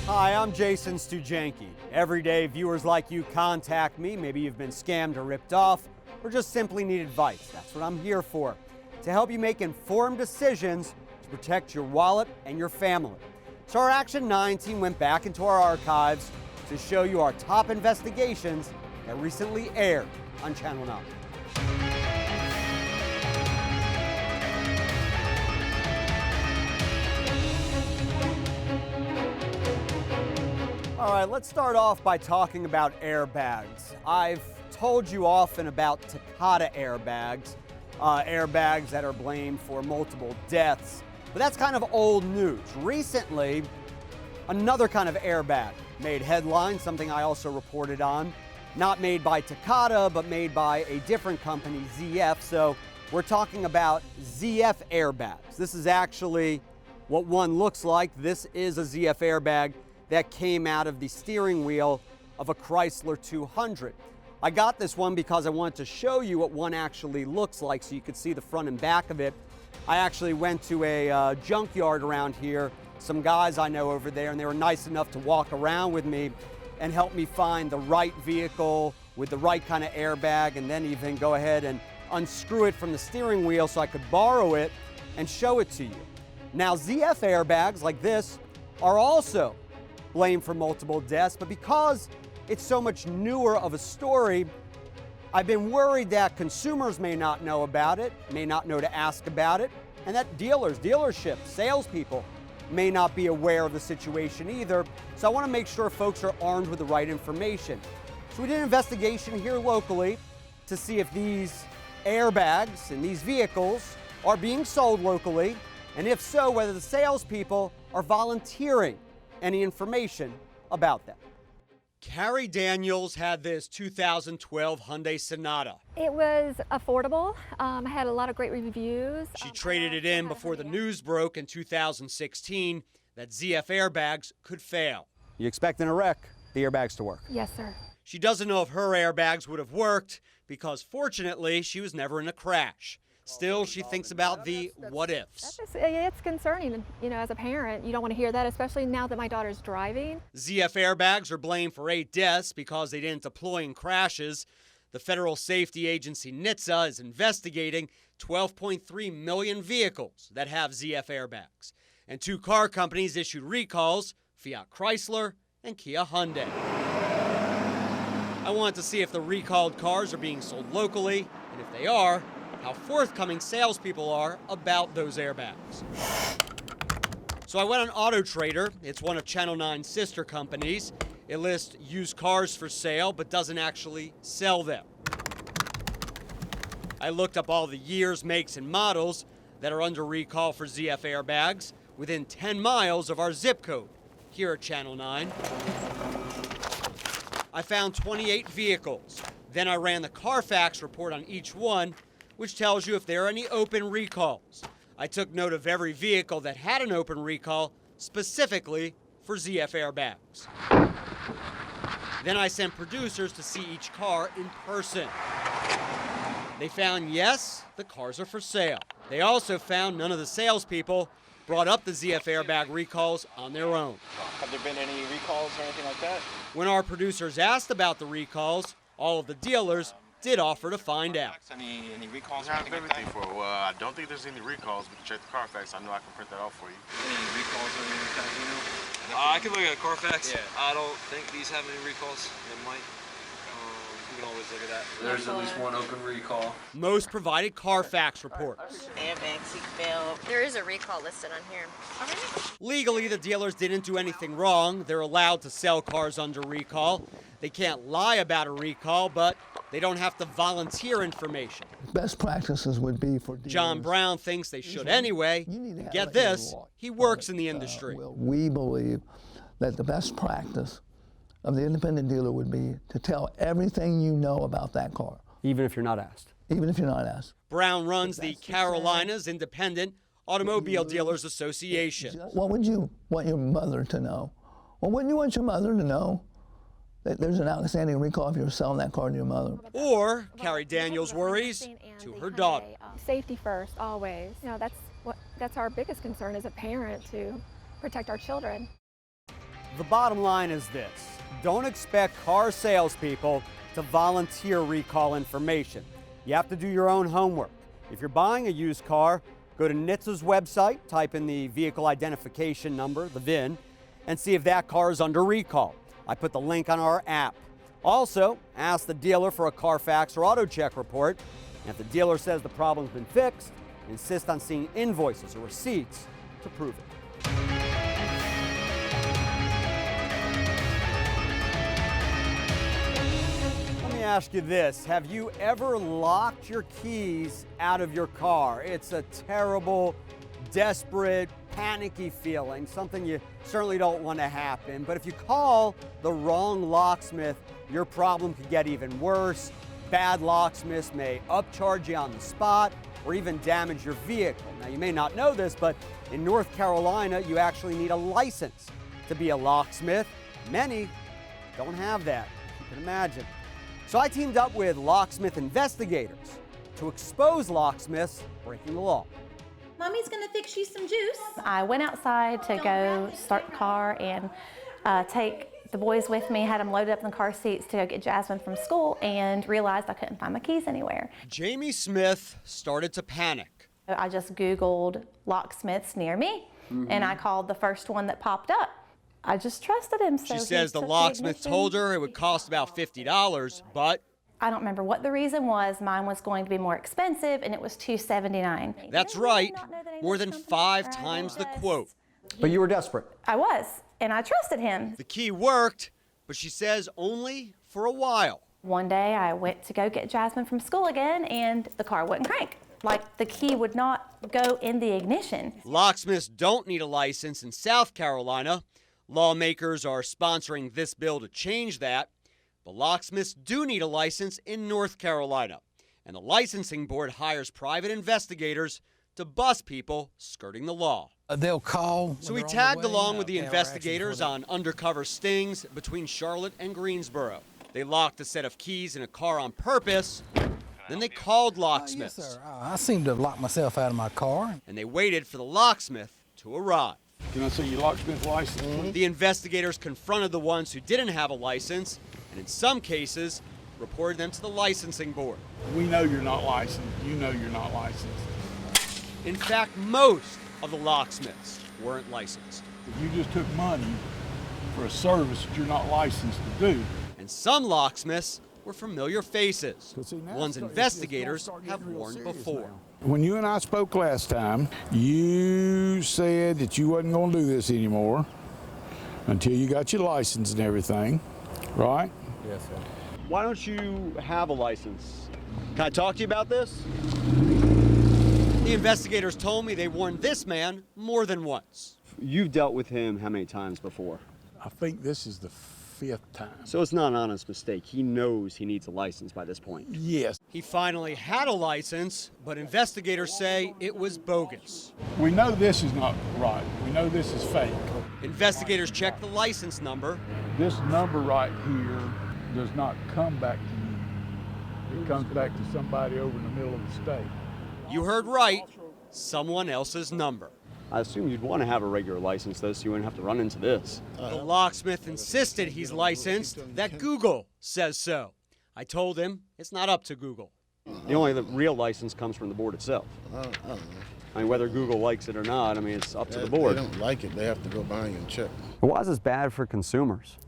Hi, I'm Jason Stujanki. Every day, viewers like you contact me. Maybe you've been scammed or ripped off, or just simply need advice. That's what I'm here for, to help you make informed decisions to protect your wallet and your family. So our Action 9 team went back into our archives to show you our top investigations that recently aired on Channel 9. All right, let's start off by talking about airbags. I've told you often about Takata airbags, airbags that are blamed for multiple deaths, but that's kind of old news. Recently, another kind of airbag made headlines, something I also reported on, not made by Takata, but made by a different company, ZF. So we're talking about ZF airbags. This is actually what one looks like. This is a ZF airbag that came out of the steering wheel of a Chrysler 200. I got this one because I wanted to show you what one actually looks like so you could see the front and back of it. I actually went to a junkyard around here, some guys I know over there, and they were nice enough to walk around with me and help me find the right vehicle with the right kind of airbag, and then even go ahead and unscrew it from the steering wheel so I could borrow it and show it to you. Now, ZF airbags like this are also blamed for multiple deaths, but because it's so much newer of a story, I've been worried that consumers may not know about it, may not know to ask about it, and that dealerships, salespeople may not be aware of the situation either. So I want to make sure folks are armed with the right information. So we did an investigation here locally to see if these airbags and these vehicles are being sold locally, and if so, whether the salespeople are volunteering any information about them. Carrie Daniels had this 2012 Hyundai Sonata. It was affordable. I had a lot of great reviews. She traded it in before the news broke in 2016 that ZF airbags could fail. You expecting a wreck, the airbags to work? Yes, sir. She doesn't know if her airbags would have worked because fortunately she was never in a crash. Still, she thinks about the what ifs. It's concerning, as a parent. You don't want to hear that, especially now that my daughter's driving. ZF airbags are blamed for 8 deaths because they didn't deploy in crashes. The federal safety agency NHTSA is investigating 12.3 million vehicles that have ZF airbags. And 2 car companies issued recalls, Fiat Chrysler and Kia Hyundai. I want to see if the recalled cars are being sold locally, and if they are, how forthcoming salespeople are about those airbags. So I went on Auto Trader. It's one of Channel 9's sister companies. It lists used cars for sale, but doesn't actually sell them. I looked up all the years, makes, and models that are under recall for ZF airbags within 10 miles of our zip code here at Channel 9. I found 28 vehicles. Then I ran the Carfax report on each one, which tells you if there are any open recalls. I took note of every vehicle that had an open recall specifically for ZF airbags. Then I sent producers to see each car in person. They found, yes, the cars are for sale. They also found none of the salespeople brought up the ZF airbag recalls on their own. Have there been any recalls or anything like that? When our producers asked about the recalls, all of the dealers did offer to find out. Any recalls? We have everything for it. Well, I don't think there's any recalls. We can check the Carfax. I know I can print that out for you. Any recalls or anything, I can look at a Carfax. Yeah. I don't think these have any recalls. They might. We can always look at that. There's at least one open recall. Most provided Carfax reports. Airbag, seatbelt. There is a recall listed on here. Legally, the dealers didn't do anything wrong. They're allowed to sell cars under recall. They can't lie about a recall, but they don't have to volunteer information. Best practices would be for dealers. John Brown thinks they should anyway. Get this, he works in the industry. We believe that the best practice of the independent dealer would be to tell everything you know about that car. Even if you're not asked. Even if you're not asked. Brown runs the Carolinas Independent Automobile Dealers Association. What would you want your mother to know? Well, wouldn't you want your mother to know that there's an outstanding recall if you're selling that car to your mother? Or Carrie Daniels worries to her daughter. Safety first, always. That's our biggest concern as a parent, to protect our children. The bottom line is this: don't expect car salespeople to volunteer recall information. You have to do your own homework. If you're buying a used car, go to NHTSA's website, type in the vehicle identification number, the VIN, and see if that car is under recall. I put the link on our app. Also, ask the dealer for a Carfax or auto check report. And if the dealer says the problem's been fixed, insist on seeing invoices or receipts to prove it. Let me ask you this: have you ever locked your keys out of your car? It's a terrible, desperate, panicky feeling, something you certainly don't want to happen. But if you call the wrong locksmith, your problem could get even worse. Bad locksmiths may upcharge you on the spot or even damage your vehicle. Now, you may not know this, but in North Carolina, you actually need a license to be a locksmith. Many don't have that, you can imagine. So I teamed up with locksmith investigators to expose locksmiths breaking the law. Mommy's gonna fix you some juice. I went outside to go start the car and take the boys with me, had them loaded up in the car seats to go get Jasmine from school, and realized I couldn't find my keys anywhere. Jamie Smith started to panic. I just Googled locksmiths near me, and I called the first one that popped up. I just trusted him. So She says the locksmith told her it would cost about $50, but I don't remember what the reason was. Mine was going to be more expensive, and it was $279. that's right, more than 5 times the quote. But you were desperate. I was, and I trusted him. The key worked, but she says only for a while. One day I went to go get Jasmine from school again, and the car wouldn't crank. Like the key would not go in the ignition. Locksmiths don't need a license in South Carolina. Lawmakers are sponsoring this bill to change that. But locksmiths do need a license in North Carolina. And the licensing board hires private investigators to bust people skirting the law. They'll call. So we tagged along with the investigators on undercover stings between Charlotte and Greensboro. They locked a set of keys in a car on purpose. Then they called locksmiths. Yes, sir. I seem to have locked myself out of my car. And they waited for the locksmith to arrive. Can I see your locksmith license, please? The investigators confronted the ones who didn't have a license, and in some cases, reported them to the licensing board. We know you're not licensed. You know you're not licensed. In fact, most of the locksmiths weren't licensed. You just took money for a service that you're not licensed to do. And some locksmiths were familiar faces, ones investigators have warned before. When you and I spoke last time, you said that you wasn't going to do this anymore until you got your license and everything, right? Yes, sir. Why don't you have a license? Can I talk to you about this? The investigators told me they warned this man more than once. You've dealt with him how many times before? I think this is the 5th time. So it's not an honest mistake. He knows he needs a license by this point. Yes. He finally had a license, but investigators say it was bogus. We know this is not right. We know this is fake. Investigators checked the license number. This number right here does not come back to you. It comes back to somebody over in the middle of the state. You heard right, someone else's number. I assume you'd want to have a regular license, though, so you wouldn't have to run into this. The locksmith insisted he's licensed, that Google says so. I told him it's not up to Google. The only real license comes from the board itself. I mean, whether Google likes it or not, I mean, it's up to the board. They don't like it, they have to go by and check. Why is this bad for consumers?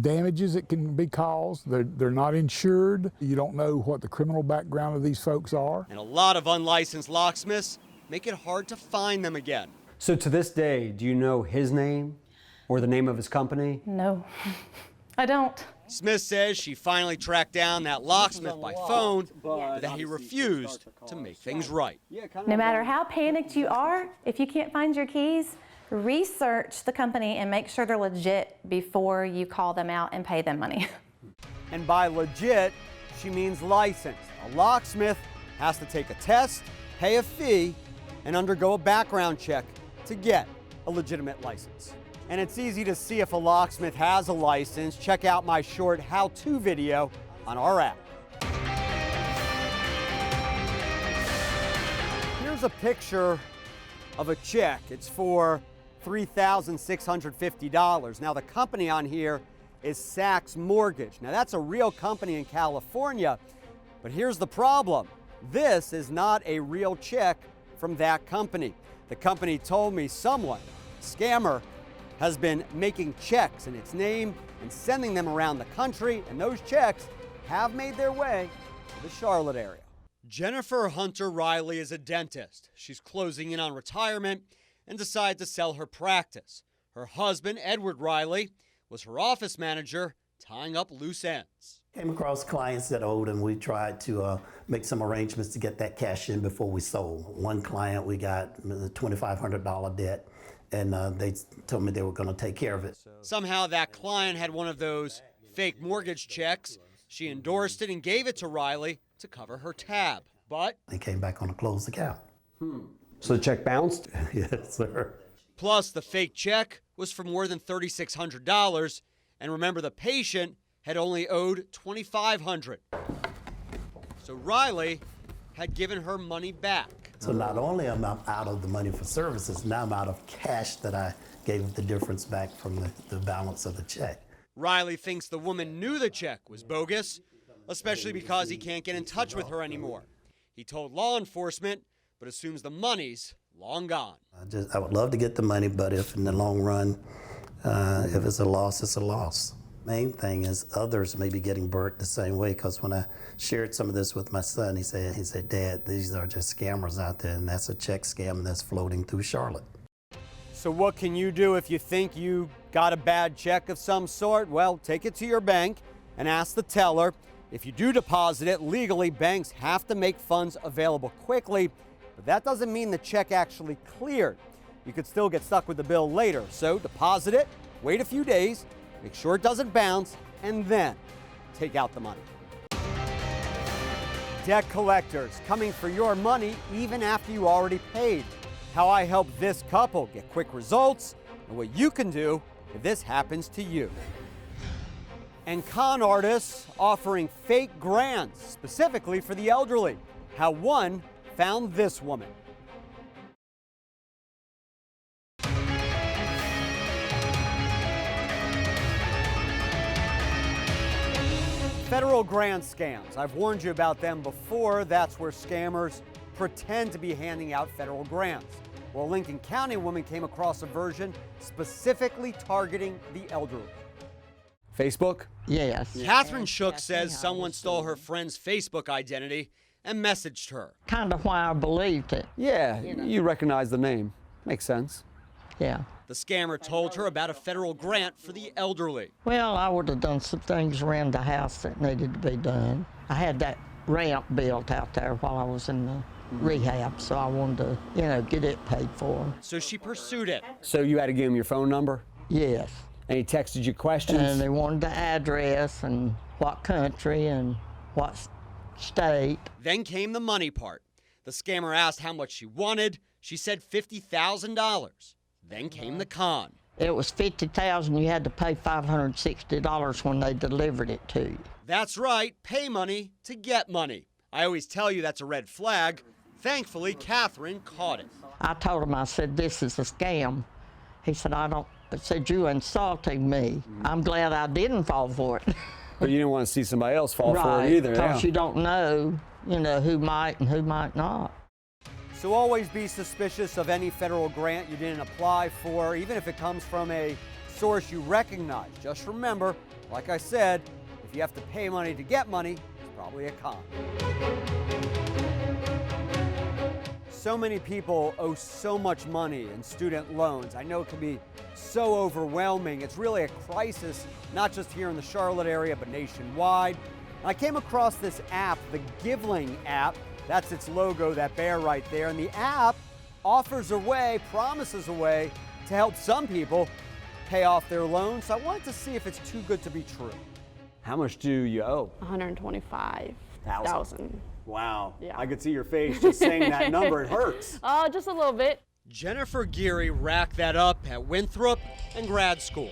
Damages that can be caused, they're not insured. You don't know what the criminal background of these folks are. And a lot of unlicensed locksmiths make it hard to find them again. So to this day, do you know his name or the name of his company? No, I don't. Smith says she finally tracked down that locksmith by phone, but that he refused to make things right. No matter how panicked you are, if you can't find your keys, research the company and make sure they're legit before you call them out and pay them money. And by legit, she means licensed. A locksmith has to take a test, pay a fee, and undergo a background check to get a legitimate license. And it's easy to see if a locksmith has a license. Check out my short how-to video on our app. Here's a picture of a check. It's for $3,650. Now, the company on here is Saks Mortgage. Now, that's a real company in California, but here's the problem. This is not a real check from that company. The company told me someone, a scammer, has been making checks in its name and sending them around the country, and those checks have made their way to the Charlotte area. Jennifer Hunter Riley is a dentist. She's closing in on retirement and decided to sell her practice. Her husband, Edward Riley, was her office manager, tying up loose ends. Came across clients that owed, and we tried to make some arrangements to get that cash in before we sold. One client, we got a $2,500 debt, and they told me they were going to take care of it. Somehow that client had one of those fake mortgage checks. She endorsed it and gave it to Riley to cover her tab, but they came back on a closed account. So the check bounced? Yes, sir. Plus, the fake check was for more than $3,600, and remember, the patient had only owed $2,500. So Riley had given her money back. So not only am I out of the money for services, now I'm out of cash that I gave the difference back from the balance of the check. Riley thinks the woman knew the check was bogus, especially because he can't get in touch with her anymore. He told law enforcement, but assumes the money's long gone. I would love to get the money, but if in the long run, if it's a loss, it's a loss. Main thing is others may be getting burnt the same way, because when I shared some of this with my son, he said, Dad, these are just scammers out there, and that's a check scam that's floating through Charlotte. So what can you do if you think you got a bad check of some sort? Well, take it to your bank and ask the teller. If you do deposit it, legally, banks have to make funds available quickly, but that doesn't mean the check actually cleared. You could still get stuck with the bill later. So deposit it, wait a few days, make sure it doesn't bounce, and then take out the money. Debt collectors coming for your money even after you already paid. How I helped this couple get quick results, and what you can do if this happens to you. And con artists offering fake grants specifically for the elderly. How one found this woman. Federal grant scams. I've warned you about them before. That's where scammers pretend to be handing out federal grants. Well, a Lincoln County woman came across a version specifically targeting the elderly. Facebook? Yes. Catherine Shook says someone stole her friend's Facebook identity and messaged her. Kind of why I believed it. Yeah, you recognize the name. Makes sense. Yeah. The scammer told her about a federal grant for the elderly. Well, I would have done some things around the house that needed to be done. I had that ramp built out there while I was in the rehab, so I wanted to, get it paid for. So she pursued it. So you had to give him your phone number? Yes. And he texted you questions? And they wanted the address and what country and what state. Then came the money part. The scammer asked how much she wanted. She said $50,000. Then came the con. It was $50,000. You had to pay $560 when they delivered it to you. That's right. Pay money to get money. I always tell you that's a red flag. Thankfully, Catherine caught it. I told him, I said, this is a scam. He said, I said, you insulting me. I'm glad I didn't fall for it. But you didn't want to see somebody else fall for it either. Because you don't know, who might and who might not. So always be suspicious of any federal grant you didn't apply for, even if it comes from a source you recognize. Just remember, like I said, if you have to pay money to get money, it's probably a con. So many people owe so much money in student loans. I know it can be so overwhelming. It's really a crisis, not just here in the Charlotte area, but nationwide. And I came across this app, the Givling app. That's its logo, that bear right there. And the app offers a way, promises a way to help some people pay off their loans. So I wanted to see if it's too good to be true. How much do you owe? $125,000. Wow. Yeah. I could see your face just saying that number. It hurts. Oh, just a little bit. Jennifer Geary racked that up at Winthrop and grad school.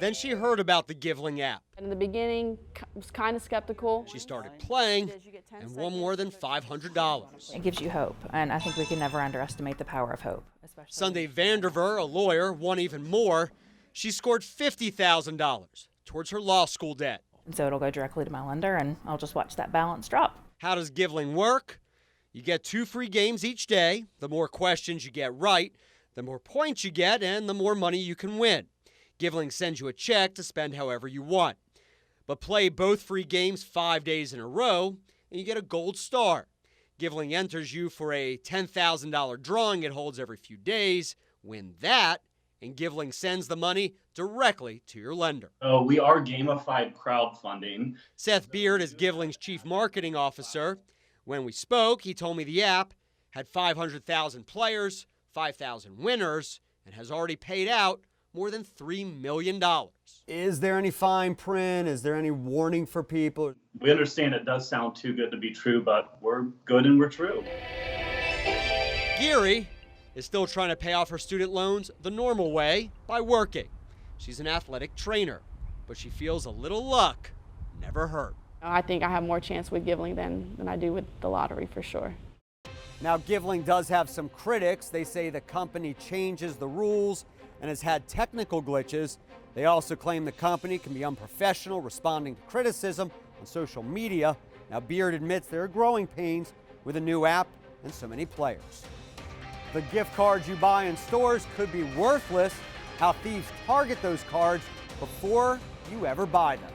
Then she heard about the Givling app. In the beginning, was kind of skeptical. She started playing and won more than $500. It gives you hope, and I think we can never underestimate the power of hope. Sunday Vanderver, a lawyer, won even more. She scored $50,000 towards her law school debt. And so it'll go directly to my lender, and I'll just watch that balance drop. How does Givling work? You get 2 free games each day. The more questions you get right, the more points you get, and the more money you can win. Givling sends you a check to spend however you want. But play both free games 5 days in a row, and you get a gold star. Givling enters you for a $10,000 drawing it holds every few days. Win that, and Givling sends the money directly to your lender. We are gamified crowdfunding. Seth Beard is Givling's chief marketing officer. When we spoke, he told me the app had 500,000 players, 5,000 winners, and has already paid out more than $3 million. Is there any fine print? Is there any warning for people? We understand it does sound too good to be true, but we're good and we're true. Geary is still trying to pay off her student loans the normal way, by working. She's an athletic trainer, but she feels a little luck never hurt. I think I have more chance with Givling than I do with the lottery, for sure. Now, Givling does have some critics. They say the company changes the rules and has had technical glitches. They also claim the company can be unprofessional, responding to criticism on social media. Now, Beard admits there are growing pains with a new app and so many players. The gift cards you buy in stores could be worthless. How thieves target those cards before you ever buy them.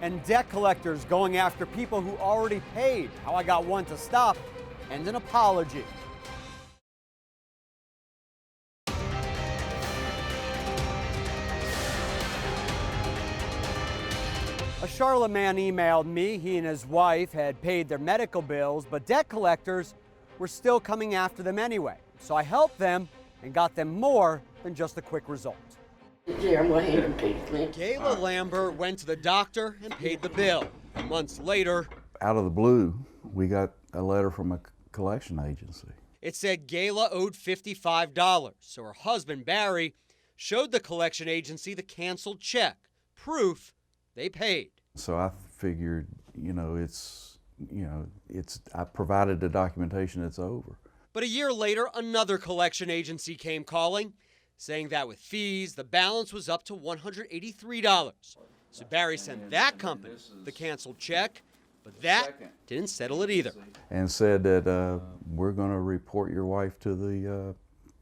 And debt collectors going after people who already paid. How I got one to stop, and an apology. A Charlotte man emailed me. He and his wife had paid their medical bills, but debt collectors were still coming after them anyway. So I helped them and got them more than just a quick result. Gayla Lambert went to the doctor and paid the bill. And months later, out of the blue, we got a letter from a collection agency. It said Gayla owed $55, so her husband, Barry, showed the collection agency the canceled check, proof they paid. So I figured, I provided the documentation, it's over. But a year later, another collection agency came calling, saying that with fees, the balance was up to $183. So Barry sent that company the canceled check, but that didn't settle it either. And said that we're going to report your wife to the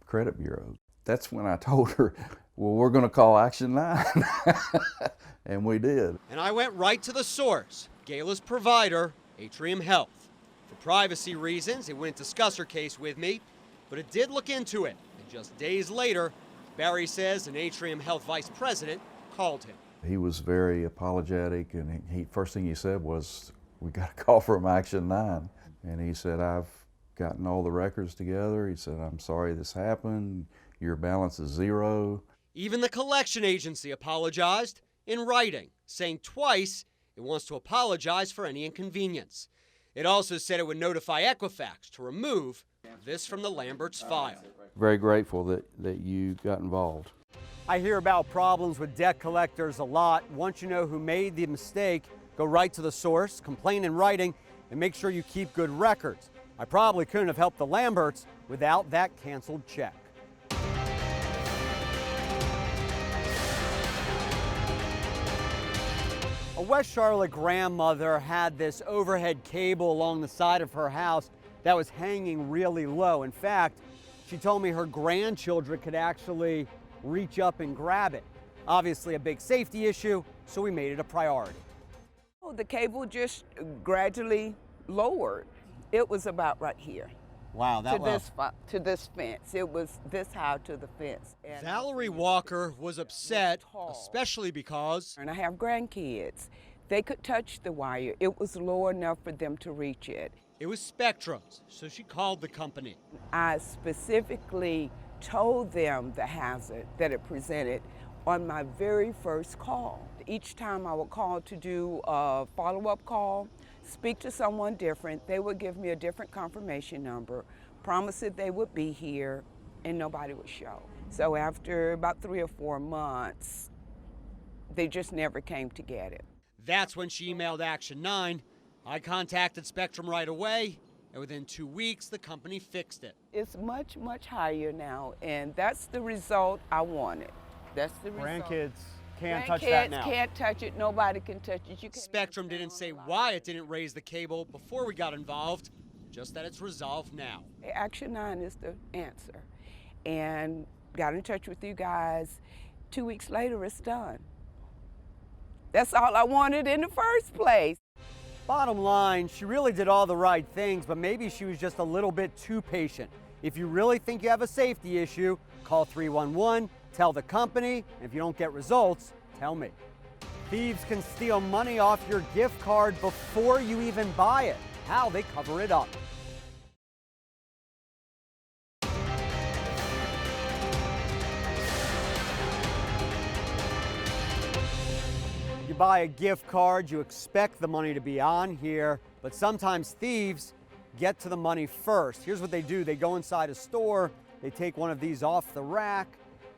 credit bureau. That's when I told her, well, we're going to call Action 9. And we did. And I went right to the source, Gayla's provider, Atrium Health. For privacy reasons, it wouldn't discuss her case with me, but it did look into it. And just days later, Barry says an Atrium Health vice president called him. He was very apologetic, and first thing he said was, we got a call from Action 9. And he said, I've gotten all the records together. He said, I'm sorry this happened. Your balance is zero. Even the collection agency apologized in writing, saying twice it wants to apologize for any inconvenience. It also said it would notify Equifax to remove this from the Lamberts' file. Very grateful that you got involved. I hear about problems with debt collectors a lot. Once you know who made the mistake, go right to the source, complain in writing, and make sure you keep good records. I probably couldn't have helped the Lamberts without that canceled check. A West Charlotte grandmother had this overhead cable along the side of her house that was hanging really low. In fact, she told me her grandchildren could actually reach up and grab it. Obviously a big safety issue, so we made it a priority. The cable just gradually lowered. It was about right here. Wow, that was to this fence. It was this high to the fence. And Valerie Walker was upset, especially because... And I have grandkids. They could touch the wire. It was low enough for them to reach it. It was Spectrum's, so she called the company. I specifically told them the hazard that it presented on my very first call. Each time I would call to do a follow-up call, speak to someone different, they would give me a different confirmation number, promise that they would be here, and nobody would show. So after about 3 or 4 months, they just never came to get it. That's when she emailed Action 9. I contacted Spectrum right away, and within 2 weeks, the company fixed it. It's much, much higher now, and that's the result I wanted. That's the result. Grandkids can't touch that now. Grandkids can't touch it. Nobody can touch it. You can't. Spectrum didn't say why it didn't raise the cable before we got involved, just that it's resolved now. Action 9 is the answer, and got in touch with you guys. 2 weeks later, it's done. That's all I wanted in the first place. Bottom line, she really did all the right things, but maybe she was just a little bit too patient. If you really think you have a safety issue, call 311, tell the company, and if you don't get results, tell me. Thieves can steal money off your gift card before you even buy it. How they cover it up. You buy a gift card, you expect the money to be on here, but sometimes thieves get to the money first. Here's what they do. They go inside a store, they take one of these off the rack,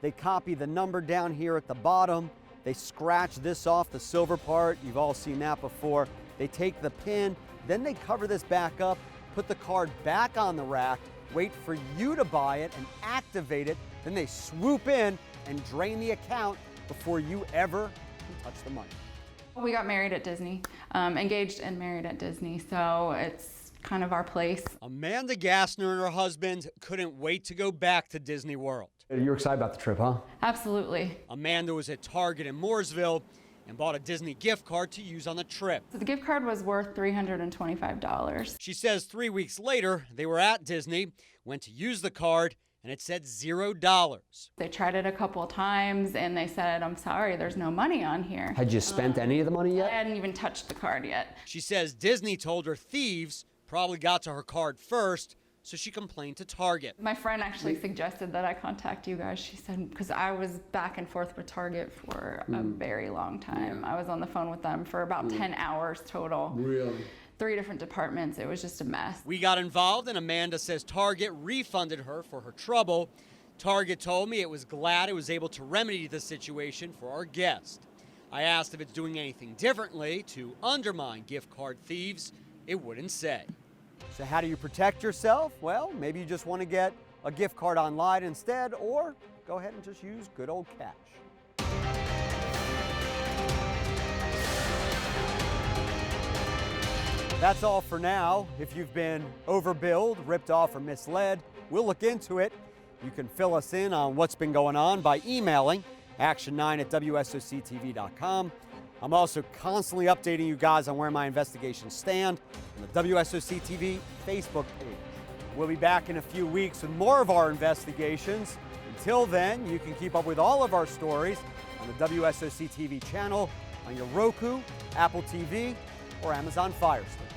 they copy the number down here at the bottom, they scratch this off the silver part. You've all seen that before. They take the pin, then they cover this back up, put the card back on the rack, wait for you to buy it and activate it, then they swoop in and drain the account before you ever can touch the money. We got married at Disney, engaged and married at Disney, so it's kind of our place. Amanda Gassner and her husband couldn't wait to go back to Disney World. You're excited about the trip, huh? Absolutely. Amanda was at Target in Mooresville and bought a Disney gift card to use on the trip. So the gift card was worth $325. She says 3 weeks later, they were at Disney, went to use the card, and it said $0. They tried it a couple of times and they said, I'm sorry, there's no money on here. Had you spent any of the money yet? I hadn't even touched the card yet. She says Disney told her thieves probably got to her card first, so she complained to Target. My friend actually suggested that I contact you guys. She said, because I was back and forth with Target for a very long time. Yeah. I was on the phone with them for about 10 hours total. Really? 3 different departments. It was just a mess. We got involved and Amanda says Target refunded her for her trouble. Target told me it was glad it was able to remedy the situation for our guest. I asked if it's doing anything differently to undermine gift card thieves. It wouldn't say. So how do you protect yourself? Well, maybe you just want to get a gift card online instead, or go ahead and just use good old cash. That's all for now. If you've been overbilled, ripped off, or misled, we'll look into it. You can fill us in on what's been going on by emailing action9@wsoctv.com. I'm also constantly updating you guys on where my investigations stand on the WSOC TV Facebook page. We'll be back in a few weeks with more of our investigations. Until then, you can keep up with all of our stories on the WSOC TV channel, on your Roku, Apple TV, or Amazon Fire Stick.